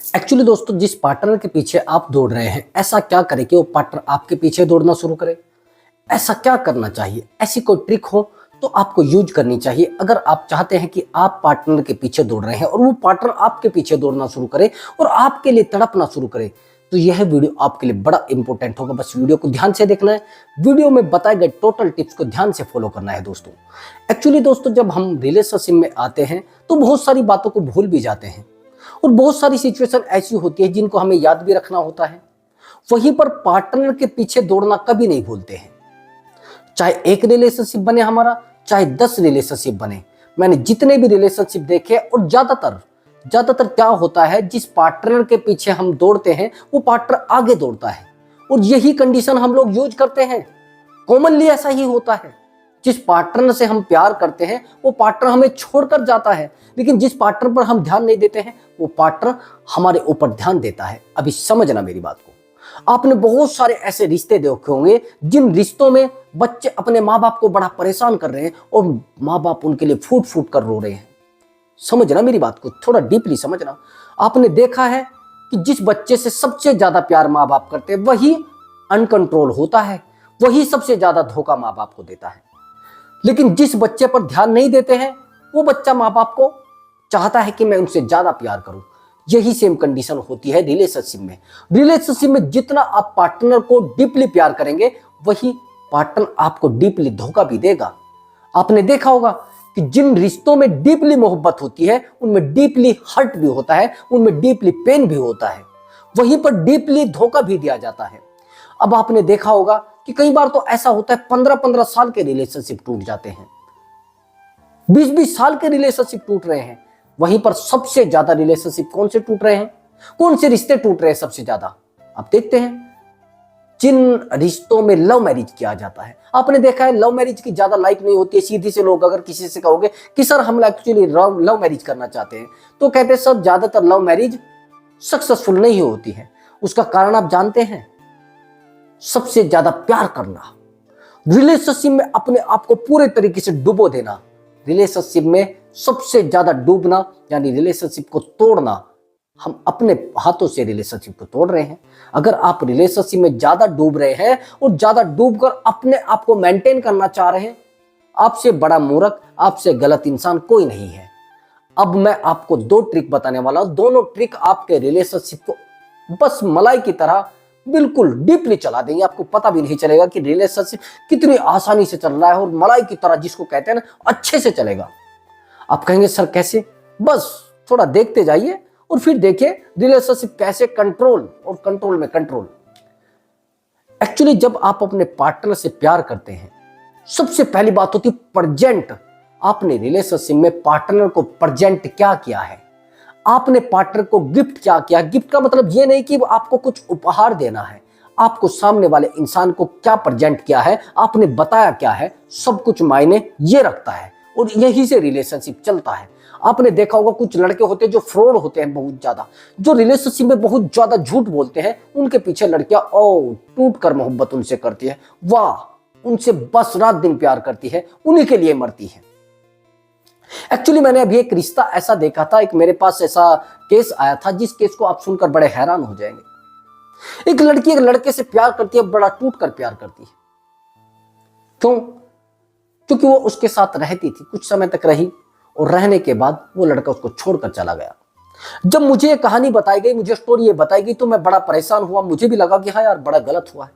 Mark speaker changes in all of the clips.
Speaker 1: Actually दोस्तों, जिस partner के पीछे आप दौड़ रहे हैं, ऐसा क्या करें कि वो पार्टनर आपके पीछे दौड़ना शुरू करे? ऐसा क्या करना चाहिए? ऐसी कोई ट्रिक हो तो आपको यूज करनी चाहिए अगर आप चाहते हैं कि आप पार्टनर के पीछे दौड़ रहे हैं और वो पार्टनर आपके पीछे दौड़ना शुरू करे और आपके लिए तड़पना शुरू करे। तो यह वीडियो आपके लिए बड़ा इंपॉर्टेंट होगा। बस वीडियो को ध्यान से देखना है, वीडियो में बताए गए टोटल टिप्स को ध्यान से फॉलो करना है दोस्तों। एक्चुअली दोस्तों, जब हम रिलेशनशिप में आते हैं तो बहुत सारी बातों को भूल भी जाते हैं और बहुत सारी सिचुएशन ऐसी होती है जिनको हमें याद भी रखना होता है। वहीं पर पार्टनर के पीछे दौड़ना कभी नहीं भूलते हैं। चाहे एक रिलेशनशिप बने हमारा, चाहे 10 रिलेशनशिप बने। मैंने जितने भी रिलेशनशिप देखे और ज्यादातर क्या होता है, जिस पार्टनर के पीछे हम दौड़ते हैं वो पार्टनर आगे दौड़ता है और यही कंडीशन हम लोग यूज करते हैं। कॉमनली ऐसा ही होता है। जिस पार्टनर से हम प्यार करते हैं वो पार्टनर हमें छोड़कर जाता है, लेकिन जिस पार्टनर पर हम ध्यान नहीं देते हैं वो पार्टनर हमारे ऊपर ध्यान देता है। अभी समझना मेरी बात को। आपने बहुत सारे ऐसे रिश्ते देखे होंगे जिन रिश्तों में बच्चे अपने माँ बाप को बड़ा परेशान कर रहे हैं और माँ बाप उनके लिए फूट फूट कर रो रहे हैं। समझना मेरी बात को, थोड़ा डीपली समझना। आपने देखा है कि जिस बच्चे से सबसे ज्यादा प्यार माँ बाप करते हैं वही अनकंट्रोल होता है, वही सबसे ज्यादा धोखा माँ बाप को देता है। लेकिन जिस बच्चे पर ध्यान नहीं देते हैं वो बच्चा माँ बाप को चाहता है कि मैं उनसे ज्यादा प्यार करूं। यही सेम कंडीशन होती है रिलेशनशिप में। रिलेशनशिप में जितना आप पार्टनर को डीपली प्यार करेंगे वही पार्टनर आपको डीपली धोखा भी देगा। आपने देखा होगा कि जिन रिश्तों में डीपली मोहब्बत होती है उनमें डीपली हर्ट भी होता है, उनमें डीपली पेन भी होता है, वहीं पर डीपली धोखा भी दिया जाता है। अब आपने देखा होगा कि कई बार तो ऐसा होता है 15-15 साल के रिलेशनशिप टूट जाते हैं, 20-20 साल के रिलेशनशिप टूट रहे हैं। वहीं पर सबसे ज्यादा रिलेशनशिप कौन से टूट रहे हैं, कौन से रिश्ते टूट रहे हैं सबसे ज्यादा? आप देखते हैं जिन रिश्तों में लव मैरिज किया जाता है। आपने देखा है लव मैरिज की ज्यादा लाइफ नहीं होती है। सीधी से लोग अगर किसी से कहोगे कि सर हम एक्चुअली लव मैरिज करना चाहते हैं, तो कहते हैं सर ज्यादातर लव मैरिज सक्सेसफुल नहीं होती है। उसका कारण आप जानते हैं? सबसे ज्यादा प्यार करना, रिलेशनशिप में अपने आप को पूरे तरीके से डुबो देना। रिलेशनशिप में सबसे ज्यादा डूबना यानी रिलेशनशिप को तोड़ना। हम अपने हाथों से रिलेशनशिप को तोड़ रहे हैं। अगर आप रिलेशनशिप में ज्यादा डूब रहे हैं और ज्यादा डूबकर अपने आप को मेंटेन करना चाह रहे हैं, आपसे बड़ा मूर्ख, आपसे गलत इंसान कोई नहीं है। अब मैं आपको 2 ट्रिक बताने वाला हूं। दोनों ट्रिक आपके रिलेशनशिप को बस मलाई की तरह बिल्कुल डीपली चला देंगे। आपको पता भी नहीं चलेगा कि रिलेशनशिप कितनी आसानी से चल रहा है और मलाई की तरह, जिसको कहते हैं ना, अच्छे से चलेगा। आप कहेंगे सर कैसे? बस थोड़ा देखते जाइए और फिर देखिए रिलेशनशिप कैसे कंट्रोल और कंट्रोल में कंट्रोल। एक्चुअली जब आप अपने पार्टनर से प्यार करते हैं, सबसे पहली बात होती है प्रेजेंट। आपने रिलेशनशिप में पार्टनर को प्रेजेंट क्या किया है, आपने पार्टनर को गिफ्ट क्या किया। गिफ्ट का मतलब ये नहीं कि आपको कुछ उपहार देना है, आपको सामने वाले इंसान को क्या प्रेजेंट किया है, आपने बताया क्या है, सब कुछ मायने ये रखता है और यही से रिलेशनशिप चलता है। आपने देखा होगा कुछ लड़के होते हैं जो फ्रॉड होते हैं बहुत ज्यादा, जो रिलेशनशिप में बहुत ज्यादा झूठ बोलते हैं। उनके पीछे लड़कियां टूट कर मोहब्बत उनसे करती है, वाह, उनसे बस रात दिन प्यार करती है, उन्हीं के लिए मरती है। एक्चुअली मैंने अभी एक रिश्ता ऐसा देखा था, एक मेरे पास ऐसा केस आया था जिस केस को आप सुनकर बड़े हैरान हो जाएंगे। एक लड़की एक लड़के से प्यार करती है, बड़ा टूट कर प्यार करती है। क्यों? क्योंकि वो उसके साथ रहती थी, कुछ समय तक रही और रहने के बाद वो लड़का उसको छोड़कर चला गया। जब मुझे ये कहानी बताई गई, मुझे स्टोरी ये बताई गई, तो मैं बड़ा परेशान हुआ। मुझे भी लगा कि हाँ यार, बड़ा गलत हुआ है।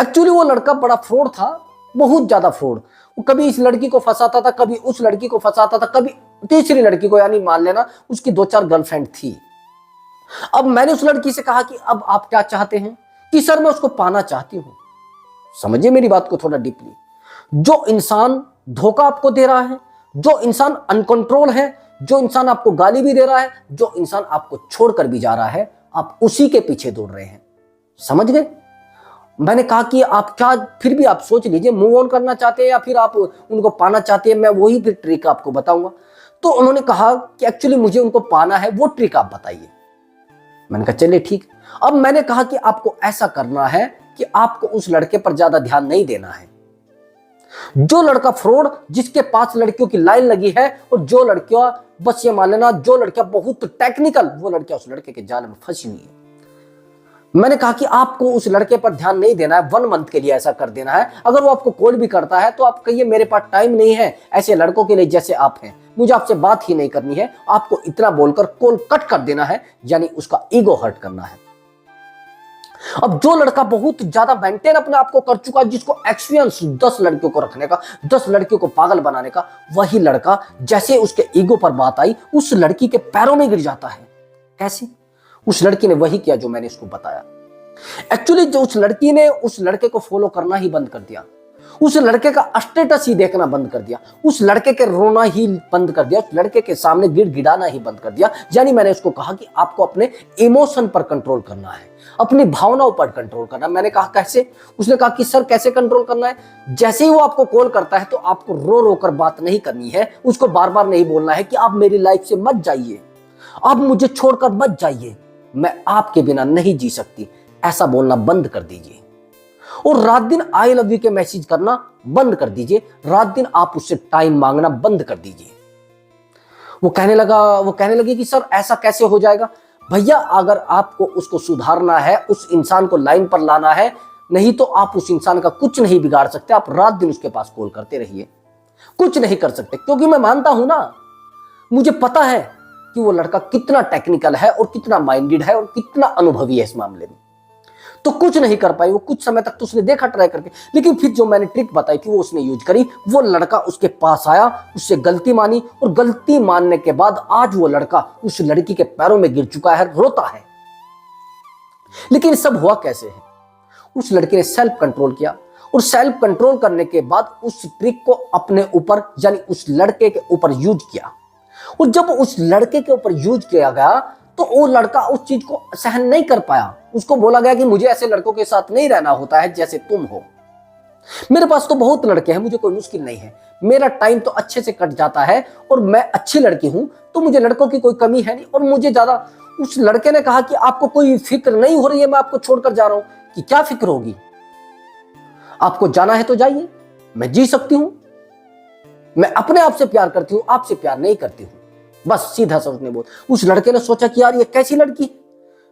Speaker 1: एक्चुअली वो लड़का बड़ा फ्रॉड था, बहुत ज्यादा फ्रॉड। वो कभी इस लड़की को फंसाता था, कभी उस लड़की को फंसाता था, कभी तीसरी लड़की को, यानी मान लेना उसकी 2-4 गर्लफ्रेंड थी। अब मैंने उस लड़की से कहा कि अब आप क्या चाहते हैं? कि सर मैं उसको पाना चाहती हूं। समझिए मेरी बात को थोड़ा डीपली। जो इंसान धोखा आपको दे रहा है, जो इंसान अनकंट्रोल है, जो इंसान आपको गाली भी दे रहा है, जो इंसान आपको छोड़कर भी जा रहा है, आप उसी के पीछे दौड़ रहे हैं। समझ गए? मैंने कहा कि आप क्या, फिर भी आप सोच लीजिए, मूव ऑन करना चाहते हैं या फिर आप उनको पाना चाहते हैं। मैं वही फिर ट्रिक आपको बताऊंगा। तो उन्होंने कहा कि एक्चुअली मुझे उनको पाना है, वो ट्रिक आप बताइए। मैंने कहा चलिए ठीक। अब मैंने कहा कि आपको ऐसा करना है कि आपको उस लड़के पर ज्यादा ध्यान नहीं देना है, जो लड़का फ्रॉड, जिसके पास लड़कियों की लाइन लगी है, और जो लड़कियां, बस ये मान लेना, जो लड़कियां बहुत टेक्निकल, वो लड़कियां उस लड़के के जाल में फंसी हुई है। मैंने कहा कि आपको उस लड़के पर ध्यान नहीं देना है, 1 मंथ के लिए ऐसा कर देना है। अगर वो आपको कॉल भी करता है तो आप कहिए मेरे पास टाइम नहीं है ऐसे लड़कों के लिए जैसे आप हैं, मुझे आपसे बात ही नहीं करनी है। आपको इतना बोलकर कॉल कट कर देना है, यानी उसका ईगो हर्ट करना है। अब जो लड़का बहुत ज्यादा मेंटेन अपने आप को कर चुका है, जिसको एक्सपीरियंस 10 लड़कियों को रखने का, 10 लड़कियों को पागल बनाने का, वही लड़का जैसे उसके ईगो पर बात आई उस लड़की के पैरों में गिर जाता है। कैसे? उस लड़की ने वही किया जो मैंने इसको बताया। एक्चुअली जो उस लड़की ने उस लड़के को फॉलो करना ही बंद कर दिया, उस लड़के का स्टेटस ही देखना बंद कर दिया, उस लड़के के रोना ही बंद कर दिया, उस लड़के के सामने गिड़गिड़ाना ही बंद कर दिया। यानी मैंने उसको कहा कि आपको अपने इमोशन पर कंट्रोल करना है, अपनी भावनाओं पर कंट्रोल करना। मैंने कहा कैसे? उसने कहा कि सर कैसे कंट्रोल करना है? जैसे ही वो आपको कॉल करता है तो आपको रो रो कर बात नहीं करनी है, उसको बार बार नहीं बोलना है कि आप मेरी लाइफ से मत जाइए, आप मुझे छोड़कर मत जाइए, मैं आपके बिना नहीं जी सकती, ऐसा बोलना बंद कर दीजिए। और रात दिन आई लव यू के मैसेज करना बंद कर दीजिए, रात दिन आप उससे टाइम मांगना बंद कर दीजिए। वो कहने लगी कि सर ऐसा कैसे हो जाएगा? भैया अगर आपको उसको सुधारना है, उस इंसान को लाइन पर लाना है, नहीं तो आप उस इंसान का कुछ नहीं बिगाड़ सकते। आप रात दिन उसके पास कॉल करते रहिए, कुछ नहीं कर सकते। क्योंकि मैं मानता हूं ना, मुझे पता है कि वो लड़का कितना टेक्निकल है और कितना माइंडेड है और कितना अनुभवी है इस मामले में। तो कुछ नहीं कर पाई वो, कुछ समय तक तो उसने देखा ट्राई करके, लेकिन फिर जो मैंने ट्रिक बताई थी वो उसने यूज करी। वो लड़का उसके पास आया, उससे गलती मानी, और गलती मानने के बाद आज वो लड़का उस लड़की के पैरों में गिर चुका है, रोता है। लेकिन सब हुआ कैसे है? उस लड़के ने सेल्फ कंट्रोल किया, और सेल्फ कंट्रोल करने के बाद उस ट्रिक को अपने ऊपर यानी उस लड़के के ऊपर यूज किया। और जब उस लड़के के ऊपर यूज किया गया तो वो लड़का उस चीज को सहन नहीं कर पाया। उसको बोला गया कि मुझे ऐसे लड़कों के साथ नहीं रहना होता है जैसे तुम हो, मेरे पास तो बहुत लड़के हैं, मुझे कोई मुश्किल नहीं है, मेरा टाइम तो अच्छे से कट जाता है और मैं अच्छी लड़की हूं, तो मुझे लड़कों की कोई कमी है नहीं। और मुझे ज्यादा, उस लड़के ने कहा कि आपको कोई फिक्र नहीं हो रही है, मैं आपको छोड़कर जा रहा हूं। कि क्या फिक्र होगी? आपको जाना है तो जाइए, मैं जी सकती हूं, मैं अपने आप से प्यार करती हूं, आपसे प्यार नहीं करती हूं। बस सीधा सा उसने बोल। उस लड़के ने सोचा कि यार ये कैसी लड़की,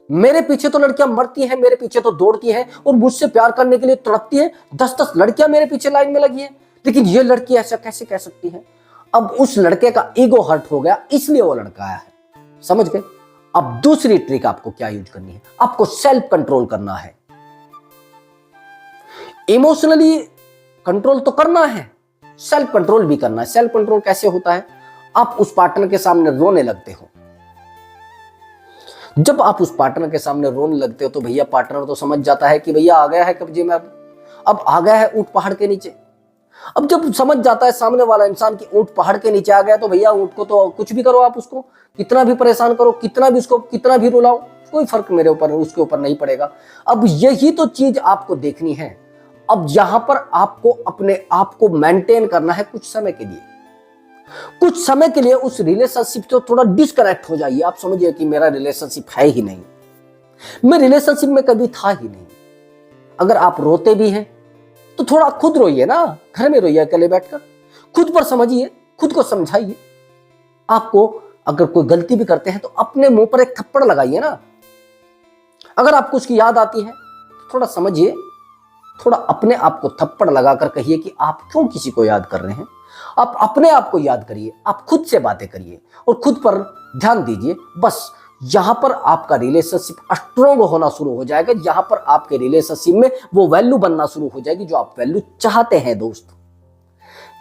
Speaker 1: मेरे पीछे तो लड़कियां मरती हैं, मेरे पीछे तो दौड़ती हैं और मुझसे प्यार करने के लिए तड़पती है, 10-10 लड़कियां मेरे पीछे लाइन में लगी है, लेकिन ये लड़की ऐसा कैसे कह सकती है? अब उस लड़के का ईगो हर्ट हो गया, इसलिए वो लड़का आया है। समझ गए? अब दूसरी ट्रिक आपको क्या यूज करनी है? आपको सेल्फ कंट्रोल करना है। इमोशनली कंट्रोल तो करना है, सेल्फ कंट्रोल भी करना है। सेल्फ कंट्रोल कैसे होता है? आप उस पार्टनर के सामने रोने लगते हो। जब आप उस पार्टनर के सामने रोने लगते हो तो भैया पार्टनर तो समझ जाता है कि भैया आ गया है कब्जे में, अब आ गया है ऊंट पहाड़ के नीचे। अब जब समझ जाता है सामने वाला इंसान की ऊंट पहाड़ के नीचे आ गया, तो भैया ऊंट को तो कुछ भी करो, आप उसको कितना भी परेशान करो, कितना भी उसको कितना भी रुलाओ, कोई फर्क मेरे ऊपर उसके ऊपर नहीं पड़ेगा। अब यही तो चीज आपको देखनी है। अब यहां पर आपको अपने आप को मेंटेन करना है कुछ समय के लिए। कुछ समय के लिए उस रिलेशनशिप से थोड़ा डिस्कनेक्ट हो जाइए। आप समझिए कि मेरा रिलेशनशिप है ही नहीं, मैं रिलेशनशिप में कभी था ही नहीं। अगर आप रोते भी हैं तो थोड़ा खुद रोइए ना, घर में रोइए अकेले बैठकर, खुद पर समझिए, खुद को समझाइए। आपको अगर कोई गलती भी करते हैं तो अपने मुंह पर एक थप्पड़ लगाइए ना। अगर आपको उसकी याद आती है तो थोड़ा समझिए, थोड़ा अपने आप को थप्पड़ लगाकर कहिए कि आप क्यों किसी को याद कर रहे हैं। आप अपने आप को याद करिए, आप खुद से बातें करिए और खुद पर ध्यान दीजिए। बस यहां पर आपका रिलेशनशिप स्ट्रोंग होना शुरू हो जाएगा। यहां पर आपके रिलेशनशिप में वो वैल्यू बनना शुरू हो जाएगी जो आप वैल्यू चाहते हैं दोस्त।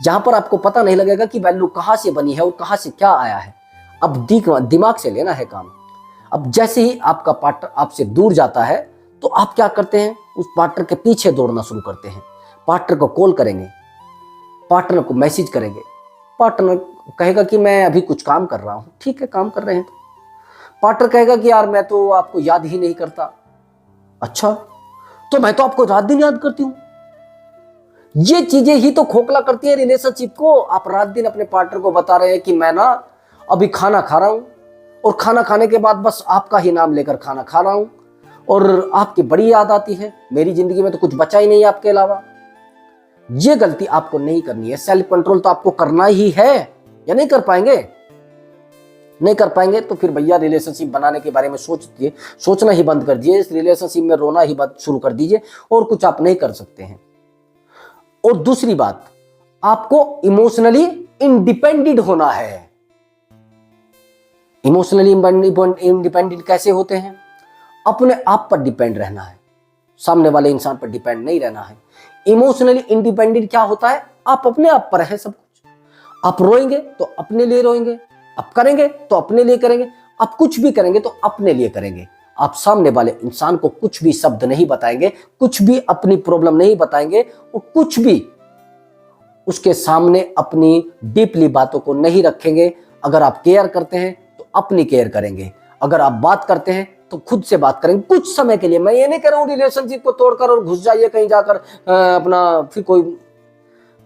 Speaker 1: जहां पर आपको पता नहीं लगेगा कि वैल्यू कहां से बनी है और कहां से क्या आया है। अब दिमाग से लेना है काम। अब जैसे ही आपका पार्टनर आपसे दूर जाता है तो आप क्या करते हैं? उस पार्टनर के पीछे दौड़ना शुरू करते हैं। पार्टनर को कॉल करेंगे, पार्टनर को मैसेज करेंगे, पार्टनर कहेगा कि मैं अभी कुछ काम कर रहा हूं। ठीक है, काम कर रहे हैं तो पार्टनर कहेगा कि यार मैं तो आपको याद ही नहीं करता। अच्छा, तो मैं तो आपको रात दिन याद करती हूं। ये चीजें ही तो खोखला करती है रिलेशनशिप को। आप रात दिन अपने पार्टनर को बता रहे हैं कि मैं ना अभी खाना खा रहा हूं और खाना खाने के बाद बस आपका ही नाम लेकर खाना खा रहा हूं और आपकी बड़ी याद आती है, मेरी जिंदगी में तो कुछ बचा ही नहीं आपके अलावा। ये गलती आपको नहीं करनी है। सेल्फ कंट्रोल तो आपको करना ही है, या नहीं कर पाएंगे? नहीं कर पाएंगे तो फिर भैया रिलेशनशिप बनाने के बारे में सोचना ही बंद कर दीजिए, इस रिलेशनशिप में रोना ही बंद शुरू कर दीजिए, और कुछ आप नहीं कर सकते हैं। और दूसरी बात, आपको इमोशनली इंडिपेंडेंट होना है। इमोशनली इंडिपेंडेंट कैसे होते हैं? अपने आप पर डिपेंड रहना है, सामने वाले इंसान पर डिपेंड नहीं रहना है। इमोशनली इंडिपेंडेंट क्या होता है? आप अपने आप पर है सब कुछ। आप रोएंगे तो अपने लिए रोएंगे, आप करेंगे तो अपने लिए करेंगे, आप कुछ भी करेंगे तो अपने लिए करेंगे। आप सामने वाले इंसान को कुछ भी शब्द नहीं बताएंगे, कुछ भी अपनी प्रॉब्लम नहीं बताएंगे, और कुछ भी उसके सामने अपनी डीपली बातों को नहीं रखेंगे। अगर आप केयर करते हैं तो अपनी केयर करेंगे, अगर आप बात करते हैं तो खुद से बात करेंगे कुछ समय के लिए। मैं ये नहीं कह रहा हूं रिलेशनशिप को तोड़कर और घुस जाइए कहीं जाकर अपना फिर कोई,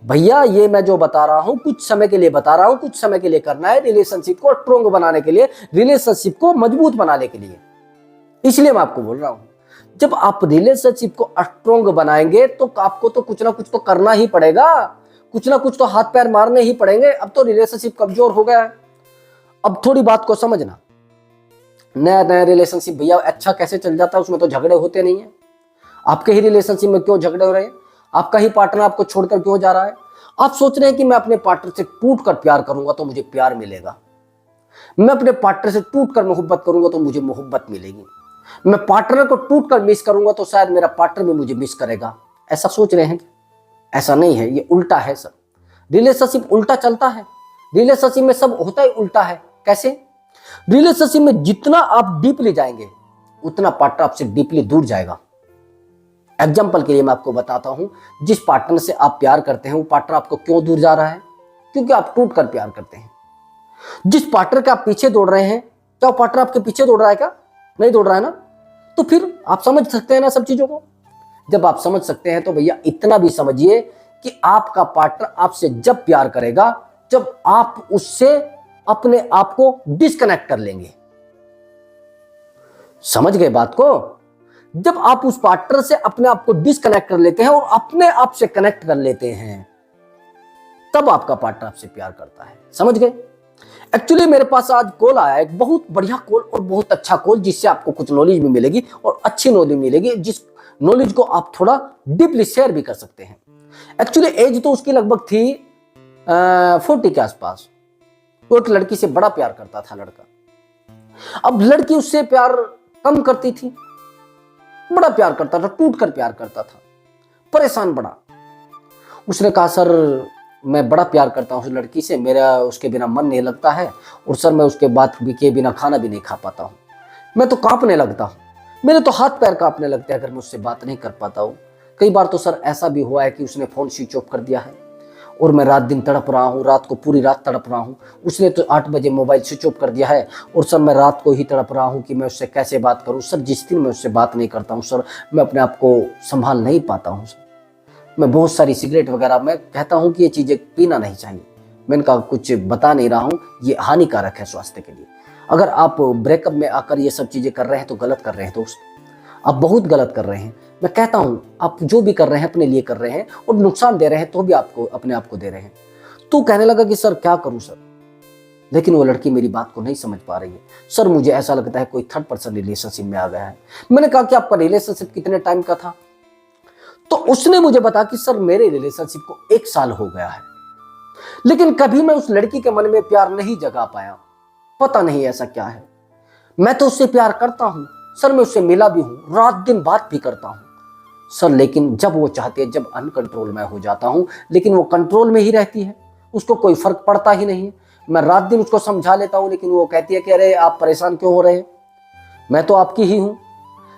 Speaker 1: भैया ये मैं जो बता रहा हूं कुछ समय के लिए बता रहा हूं, कुछ समय के लिए करना है रिलेशनशिप को स्ट्रॉन्ग बनाने के लिए, रिलेशनशिप को मजबूत बनाने के लिए। इसलिए मैं आपको बोल रहा हूं, जब आप रिलेशनशिप को स्ट्रॉन्ग बनाएंगे तो आपको तो कुछ ना कुछ तो करना ही पड़ेगा, कुछ ना कुछ तो हाथ पैर मारने ही पड़ेंगे। अब तो रिलेशनशिप कमजोर हो गया है। अब थोड़ी बात को समझना, नया नया रिलेशनशिप भैया अच्छा कैसे चल जाता है, उसमें तो झगड़े होते नहीं है। आपके ही रिलेशनशिप में क्यों झगड़े हो रहे हैं? आपका ही पार्टनर आपको छोड़कर क्यों जा रहा है? आप सोच रहे हैं कि मैं अपने पार्टनर से टूटकर प्यार करूंगा तो मुझे प्यार मिलेगा, मैं अपने पार्टनर से टूटकर मोहब्बत करूंगा तो मुझे मोहब्बत मिलेगी, मैं पार्टनर को टूटकर मिस करूंगा तो शायद मेरा पार्टनर भी मुझे मिस करेगा। ऐसा सोच रहे हैं? ऐसा नहीं है, ये उल्टा है सर। रिलेशनशिप उल्टा चलता है, रिलेशनशिप में सब होता ही उल्टा है। कैसे? रिलेशनशिप में जितना आप डीपली जाएंगे उतना पार्टनर आपसे डीपली दूर जाएगा। एग्जाम्पल के लिए मैं आपको बताता हूं, जिस पार्टनर से आप प्यार करते हैं वो पार्टनर आपको क्यों दूर जा रहा है? क्योंकि आप टूट कर प्यार करते हैं। जिस पार्टनर के आप पीछे दौड़ रहे हैं, क्या वो पार्टनर आपके पीछे दौड़ रहा है? क्या नहीं दौड़ रहा है ना? तो फिर आप समझ सकते हैं ना सब चीजों को। जब आप समझ सकते हैं तो भैया इतना भी समझिए कि आपका पार्टनर आपसे जब प्यार करेगा जब आप उससे अपने आप को डिस्कनेक्ट कर लेंगे। समझ गए बात को? जब आप उस पार्टनर से अपने आप को डिस्कनेक्ट कर लेते हैं और अपने आप से कनेक्ट कर लेते हैं, तब आपका पार्टनर आपसे प्यार करता है। समझ गए? एक्चुअली मेरे पास आज कॉल आया, एक बहुत बढ़िया कॉल और बहुत अच्छा कॉल, जिससे आपको कुछ नॉलेज भी मिलेगी और अच्छी नॉलेज मिलेगी, जिस नॉलेज को आप थोड़ा डीपली शेयर भी कर सकते हैं। एक्चुअली एज तो उसकी लगभग थी 40 के आसपास। वो एक लड़की से बड़ा प्यार करता था लड़का। अब लड़की उससे प्यार कम करती थी, बड़ा प्यार करता था, टूट कर प्यार करता था, परेशान बड़ा। उसने कहा सर मैं बड़ा प्यार करता हूं उस लड़की से, मेरा उसके बिना मन नहीं लगता है, और सर मैं उसके बात के बिना खाना भी नहीं खा पाता हूं, मैं तो कांपने लगता हूं, मेरे तो हाथ पैर कांपने लगते हैं अगर मैं उससे बात नहीं कर पाता हूं। कई बार तो सर ऐसा भी हुआ है कि उसने फोन स्विच ऑफ कर दिया है और मैं रात दिन तड़प रहा हूँ, रात को पूरी रात तड़प रहा हूँ। उसने तो 8 बजे मोबाइल स्विच ऑफ कर दिया है और सर मैं रात को ही तड़प रहा हूँ कि मैं उससे कैसे बात करूँ। सर जिस दिन मैं उससे बात नहीं करता हूँ सर, मैं अपने आप को संभाल नहीं पाता हूँ सर। मैं बहुत सारी सिगरेट वगैरह मैं कहता हूँ कि ये चीज़ें पीना नहीं चाहिए, मैं इनका कुछ बता नहीं रहा हूँ, ये हानिकारक है स्वास्थ्य के लिए। अगर आप ब्रेकअप में आकर ये सब चीज़ें कर रहे हैं तो गलत कर रहे हैं दोस्त, आप बहुत गलत कर रहे हैं। मैं कहता हूँ आप जो भी कर रहे हैं अपने लिए कर रहे हैं और नुकसान दे रहे हैं तो भी आपको अपने आप को दे रहे हैं। तो कहने लगा कि सर क्या करूँ सर, लेकिन वो लड़की मेरी बात को नहीं समझ पा रही है। सर मुझे ऐसा लगता है कोई थर्ड पर्सन रिलेशनशिप में आ गया है। मैंने कहा कि आपका रिलेशनशिप कितने टाइम का था? तो उसने मुझे बताया कि सर मेरे रिलेशनशिप को 1 साल हो गया है, लेकिन कभी मैं उस लड़की के मन में प्यार नहीं जगा पाया। पता नहीं ऐसा क्या है, मैं तो उससे प्यार करता हूं सर, मैं उससे मिला भी हूं, रात दिन बात भी करता हूं सर, लेकिन जब वो चाहती है, जब अनकंट्रोल मैं हो जाता हूं, लेकिन वो कंट्रोल में ही रहती है, उसको कोई फर्क पड़ता ही नहीं है। मैं रात दिन उसको समझा लेता हूं लेकिन वो कहती है कि अरे आप परेशान क्यों हो रहे हैं, मैं तो आपकी ही हूं।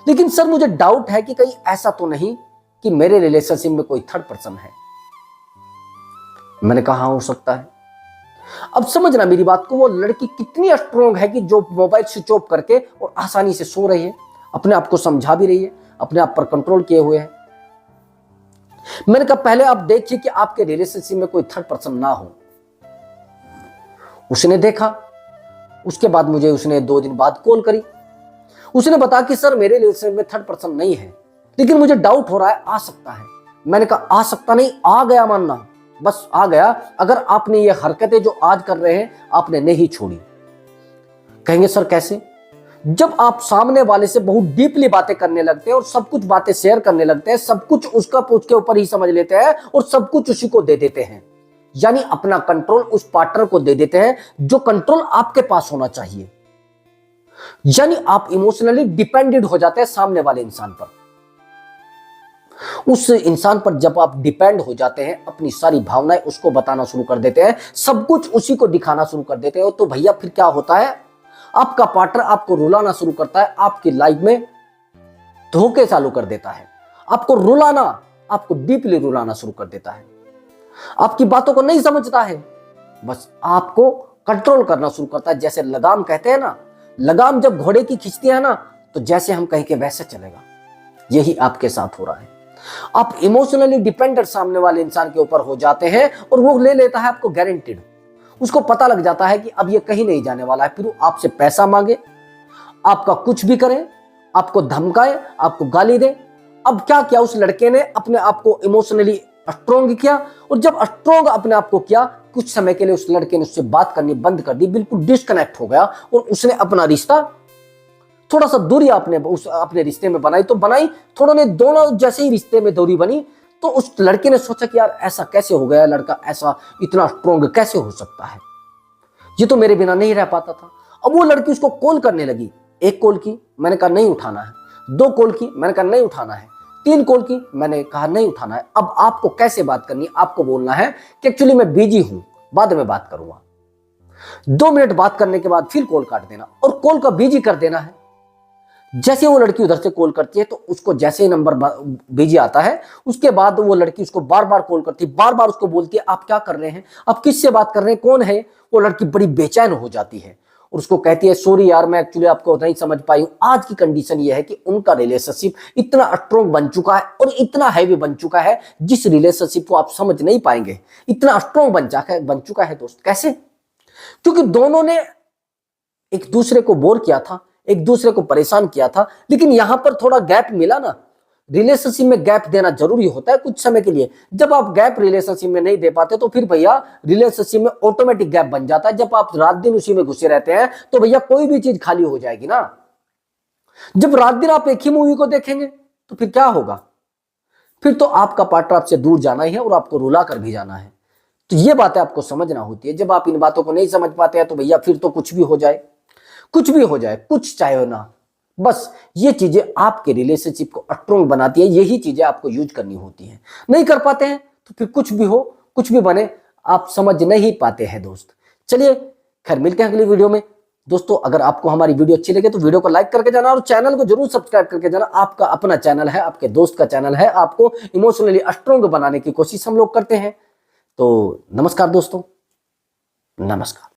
Speaker 1: लेकिन सर मुझे डाउट है कि कहीं ऐसा तो नहीं कि मेरे रिलेशनशिप में कोई थर्ड पर्सन है। मैंने कहा हो सकता है। अब समझना मेरी बात को, वो लड़की कितनी स्ट्रोंग है कि जो मोबाइल स्विच ऑफ करके और आसानी से सो रही है, अपने आप को समझा भी रही है, अपने आप पर कंट्रोल किए हुए है। मैंने कहा पहले आप देखिए कि आपके रिलेशनशिप में कोई थर्ड पर्सन ना हो। उसने देखा, उसके बाद मुझे उसने 2 दिन बाद कॉल करी। उसने बताया कि सर मेरे रिलेशनशिप में थर्ड पर्सन नहीं है, लेकिन मुझे डाउट हो रहा है आ सकता है। मैंने कहा आ सकता नहीं, आ गया मानना, बस आ गया। अगर आपने ये हरकतें जो आज कर रहे हैं आपने नहीं छोड़ी। कहेंगे सर कैसे? जब आप सामने वाले से बहुत डीपली बातें करने लगते हैं और सब कुछ बातें शेयर करने लगते हैं, सब कुछ उसके ऊपर ही समझ लेते हैं और सब कुछ उसी को दे देते हैं, यानी अपना कंट्रोल उस पार्टनर को दे देते हैं जो कंट्रोल आपके पास होना चाहिए। यानी आप इमोशनली डिपेंडेंट हो जाते हैं सामने वाले इंसान पर। उस इंसान पर जब आप डिपेंड हो जाते हैं, अपनी सारी भावनाएं उसको बताना शुरू कर देते हैं, सब कुछ उसी को दिखाना शुरू कर देते हैं, तो भैया फिर क्या होता है? आपका पार्टनर आपको रुलाना शुरू करता है, आपकी लाइफ में धोखे चालू कर देता है, आपको रुलाना, आपको डीपली रुलाना शुरू कर देता है, आपकी बातों को नहीं समझता है, बस आपको कंट्रोल करना शुरू करता है। जैसे लगाम कहते हैं ना, लगाम जब घोड़े की खींचती है ना, तो जैसे हम कहें कि वैसे चलेगा। यही आपके साथ हो रहा है। आप इमोशनली डिपेंडेंट सामने वाले इंसान के ऊपर हो जाते हैं और वो ले लेता है आपको गारंटीड। उसको पता लग जाता है कि अब ये कहीं नहीं जाने वाला है, फिर वो आपसे पैसा मांगे, आपका कुछ भी करे, आपको धमकाए, आपको गाली दे। अब क्या किया उस लड़के ने? अपने आप को इमोशनली स्ट्रोंग किया, और जब स्ट्रोंग अपने आप को किया, कुछ समय के लिए उस लड़के ने उससे बात करनी बंद कर दी, बिल्कुल डिस्कनेक्ट हो गया, और उसने अपना रिश्ता, थोड़ा सा दूरी आपने अपने रिश्ते में बनाई तो बनाई, थोड़ों ने दोनों जैसे ही रिश्ते में दूरी बनी, तो उस लड़के ने सोचा कि यार ऐसा कैसे हो गया, लड़का ऐसा इतना स्ट्रोंग कैसे हो सकता है, ये तो मेरे बिना नहीं रह पाता था। अब वो लड़की उसको कॉल करने लगी। एक कॉल की, मैंने कहा नहीं उठाना है। दो कॉल की, मैंने कहा नहीं उठाना है। तीन कॉल की, मैंने कहा नहीं उठाना है। अब आपको कैसे बात करनी है? आपको बोलना है कि एक्चुअली मैं बिजी हूं, बाद में बात करूंगा। 2 मिनट बात करने के बाद फिर कॉल काट देना और कॉल का बिजी कर देना है। जैसे वो लड़की उधर से कॉल करती है, तो उसको जैसे ही नंबर बिजी आता है, उसके बाद वो लड़की उसको बार बार कॉल करती है, बार बार उसको बोलती है आप क्या कर रहे हैं, आप किससे बात कर रहे हैं, कौन है? वो लड़की बड़ी बेचैन हो जाती है और उसको कहती है सॉरी यार, मैं एक्चुअली आपको नहीं समझ पाई हूं। आज की कंडीशन ये है कि उनका रिलेशनशिप इतना स्ट्रॉन्ग बन चुका है और इतना हैवी बन चुका है, जिस रिलेशनशिप को आप समझ नहीं पाएंगे, इतना स्ट्रॉन्ग बन चुका है दोस्त। कैसे? क्योंकि दोनों ने एक दूसरे को बोर किया था, एक दूसरे को परेशान किया था, लेकिन यहां पर थोड़ा गैप मिला ना। रिलेशनशिप में गैप देना जरूरी होता है कुछ समय के लिए। जब आप गैप रिलेशनशिप में नहीं दे पाते, तो फिर भैया रिलेशनशिप में ऑटोमेटिक गैप बन जाता है। जब आप रात दिन उसी में घुसे रहते हैं, तो भैया कोई भी चीज खाली हो जाएगी ना। जब रात दिन आप एक ही मूवी को देखेंगे, तो फिर क्या होगा? फिर तो आपका पार्टनर आपसे दूर जाना ही है और आपको रुला कर भी जाना है। तो ये बातें आपको समझना होती है। जब आप इन बातों को नहीं समझ पाते हैं, तो भैया फिर तो कुछ भी हो जाए, कुछ भी हो जाए, कुछ चाहे ना, बस ये चीजें आपके रिलेशनशिप को स्ट्रॉन्ग बनाती है। यही चीजें आपको यूज करनी होती है। नहीं कर पाते हैं तो फिर कुछ भी हो, कुछ भी बने, आप समझ नहीं पाते हैं दोस्त। चलिए खैर, मिलते हैं अगली वीडियो में। दोस्तों अगर आपको हमारी वीडियो अच्छी लगे तो वीडियो को लाइक करके जाना और चैनल को जरूर सब्सक्राइब करके जाना। आपका अपना चैनल है, आपके दोस्त का चैनल है, आपको इमोशनली स्ट्रॉन्ग बनाने की कोशिश हम लोग करते हैं। तो नमस्कार दोस्तों, नमस्कार।